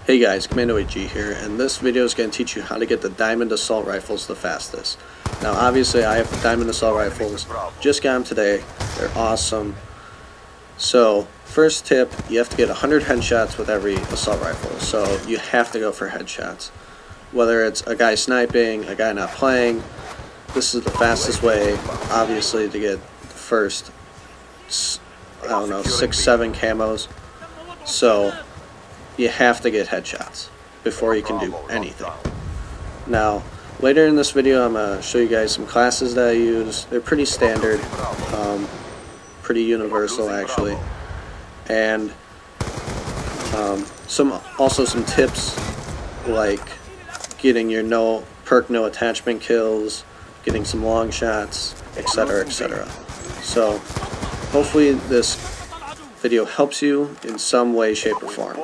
Hey guys, Commando AG here, and this video is going to teach you how to get the Diamond Assault Rifles the fastest. Now obviously I have the Diamond Assault Rifles, just got them today, they're awesome. So first tip, you have to get 100 headshots with every assault rifle, so you have to go for headshots. Whether it's a guy sniping, a guy not playing, this is the fastest way obviously to get the first, I don't know, 6-7 camos. So you have to get headshots before you can do anything. Now, later in this video I'm going to show you guys some classes that I use. They're pretty standard, pretty universal actually, and also some tips like getting your no attachment kills, getting some long shots, etc, etc. So hopefully this video helps you in some way, shape, or form.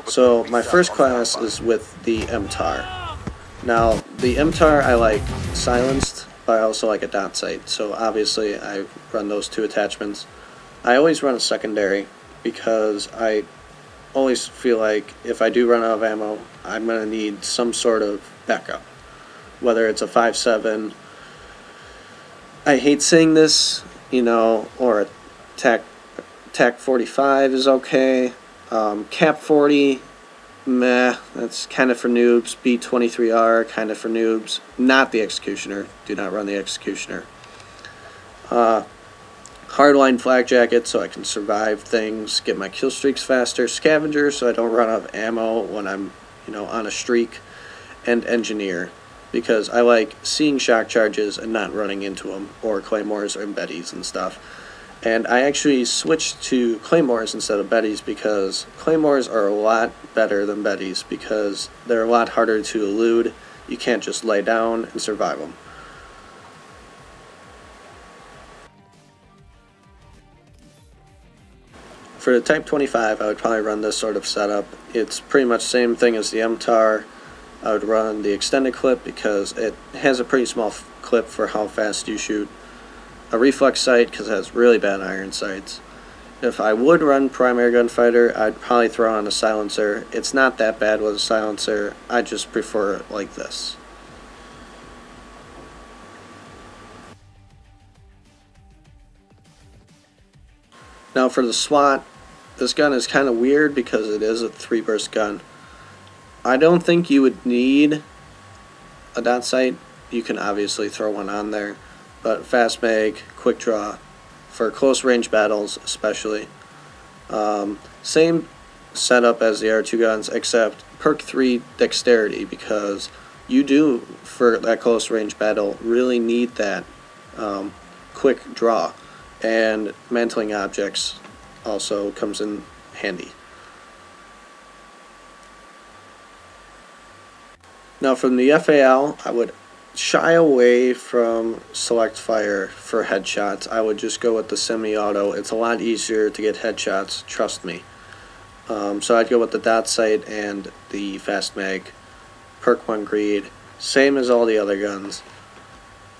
So my first class is with the Mtar. Now the Mtar I like silenced, but I also like a dot sight, so obviously I run those two attachments. I always run a secondary because I always feel like if I do run out of ammo, I'm going to need some sort of backup. Whether it's a 5.7, I hate saying this, you know, or a TAC 45 is okay. Cap 40, meh, that's kind of for noobs. B23R, kind of for noobs. Not the Executioner. Do not run the Executioner. Hardline flak jacket so I can survive things, get my kill streaks faster. Scavenger so I don't run out of ammo when I'm, you know, on a streak. And Engineer because I like seeing shock charges and not running into them, or claymores or betties and stuff. And I actually switched to claymores instead of betties because claymores are a lot better than betties because they're a lot harder to elude. You can't just lay down and survive them. For the Type 25, I would probably run this sort of setup. It's pretty much the same thing as the Mtar. I would run the extended clip because it has a pretty small clip for how fast you shoot. A reflex sight because it has really bad iron sights. If I would run primary gunfighter, I'd probably throw on a silencer. It's not that bad with a silencer, I just prefer it like this. Now for the Swat, this gun is kind of weird because it is a 3-burst gun. I don't think you would need a dot sight. You can obviously throw one on there, but fast mag, quick draw, for close range battles especially. Same setup as the R2 guns, except perk 3 dexterity, because you do, for that close range battle, really need that quick draw, and mantling objects also comes in handy. Now from the FAL, I would shy away from select fire for headshots. I would just go with the semi-auto. It's a lot easier to get headshots, trust me. So I'd go with the dot sight and the fast mag, perk 1 greed, same as all the other guns.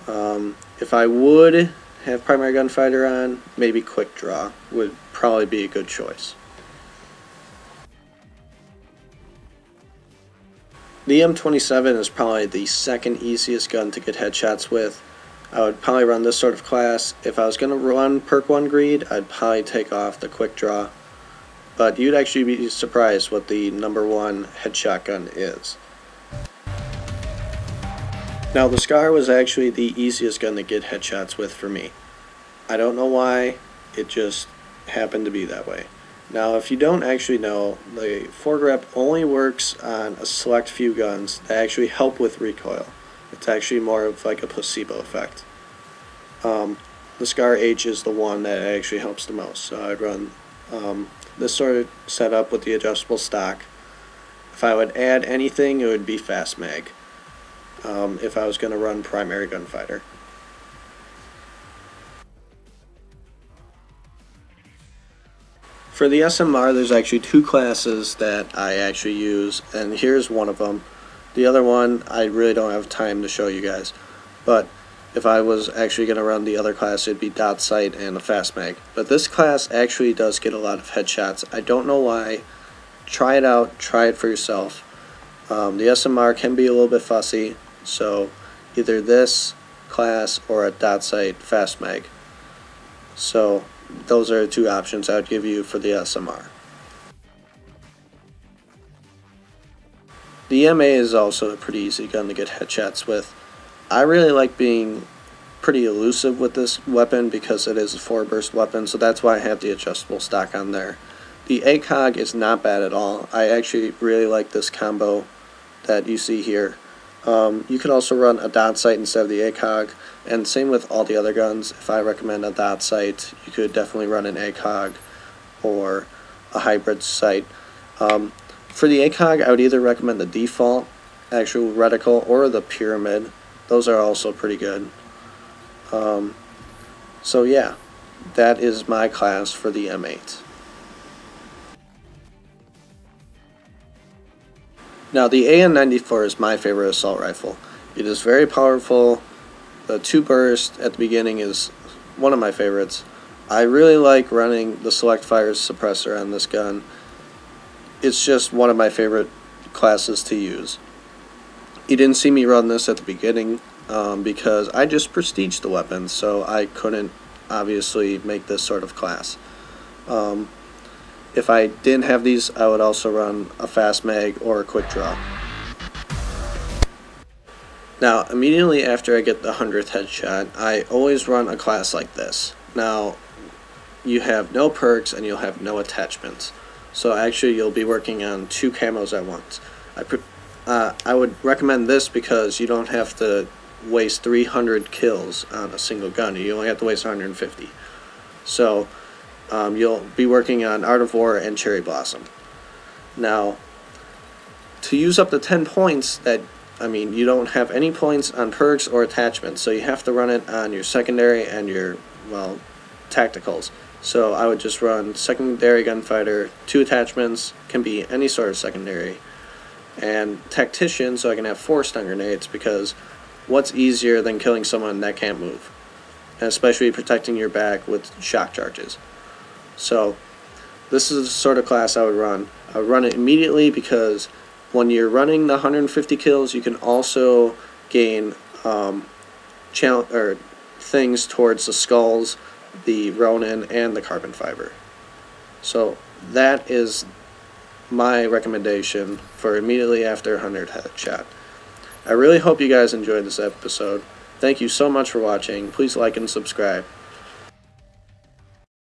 If I would have primary gunfighter on, maybe quick draw would probably be a good choice. The M27 is probably the second easiest gun to get headshots with. I would probably run this sort of class. If I was going to run perk 1 greed, I'd probably take off the quick draw. But you'd actually be surprised what the #1 headshot gun is. Now the Scar was actually the easiest gun to get headshots with for me. I don't know why, it just happened to be that way. Now if you don't actually know, the foregrip only works on a select few guns that actually help with recoil. It's actually more of like a placebo effect. The Scar H is the one that actually helps the most, so I'd run this sort of setup with the adjustable stock. If I would add anything, it would be fast mag, if I was going to run primary gunfighter. For the SMR, there's actually 2 classes that I actually use, and here's one of them. The other one, I really don't have time to show you guys, but if I was actually going to run the other class, it'd be dot sight and a fast mag. But this class actually does get a lot of headshots. I don't know why. try it out, try it for yourself. The SMR can be a little bit fussy, so either this class or a dot sight fast mag. So those are the two options I would give you for the SMR. The MA is also a pretty easy gun to get headshots with. I really like being pretty elusive with this weapon because it is a 4-burst weapon, so that's why I have the adjustable stock on there. The ACOG is not bad at all. I actually really like this combo that you see here. You could also run a dot sight instead of the ACOG, and same with all the other guns. If I recommend a dot sight, you could definitely run an ACOG or a hybrid sight. For the ACOG, I would either recommend the default actual reticle or the pyramid. Those are also pretty good. So yeah, that is my class for the M8. Now the AN-94 is my favorite assault rifle. It is very powerful. The 2-burst at the beginning is one of my favorites. I really like running the select fire suppressor on this gun. It's just one of my favorite classes to use. You didn't see me run this at the beginning because I just prestiged the weapon, so I couldn't obviously make this sort of class. If I didn't have these, I would also run a fast mag or a quick draw. Now, immediately after I get the 100th headshot, I always run a class like this. Now, you have no perks and you'll have no attachments. So actually, you'll be working on 2 camos at once. I would recommend this because you don't have to waste 300 kills on a single gun. You only have to waste 150. So you'll be working on Art of War and Cherry Blossom. Now, to use up the 10 points, you don't have any points on perks or attachments, so you have to run it on your secondary and your, well, tacticals. So I would just run secondary gunfighter, 2 attachments, can be any sort of secondary, and tactician, so I can have 4 stun grenades, because what's easier than killing someone that can't move? And especially protecting your back with shock charges. So this is the sort of class I would run. I would run it immediately because when you're running the 150 kills, you can also gain things towards the skulls, the Ronin, and the carbon fiber. So that is my recommendation for immediately after 100 headshot. I really hope you guys enjoyed this episode. Thank you so much for watching. Please like and subscribe.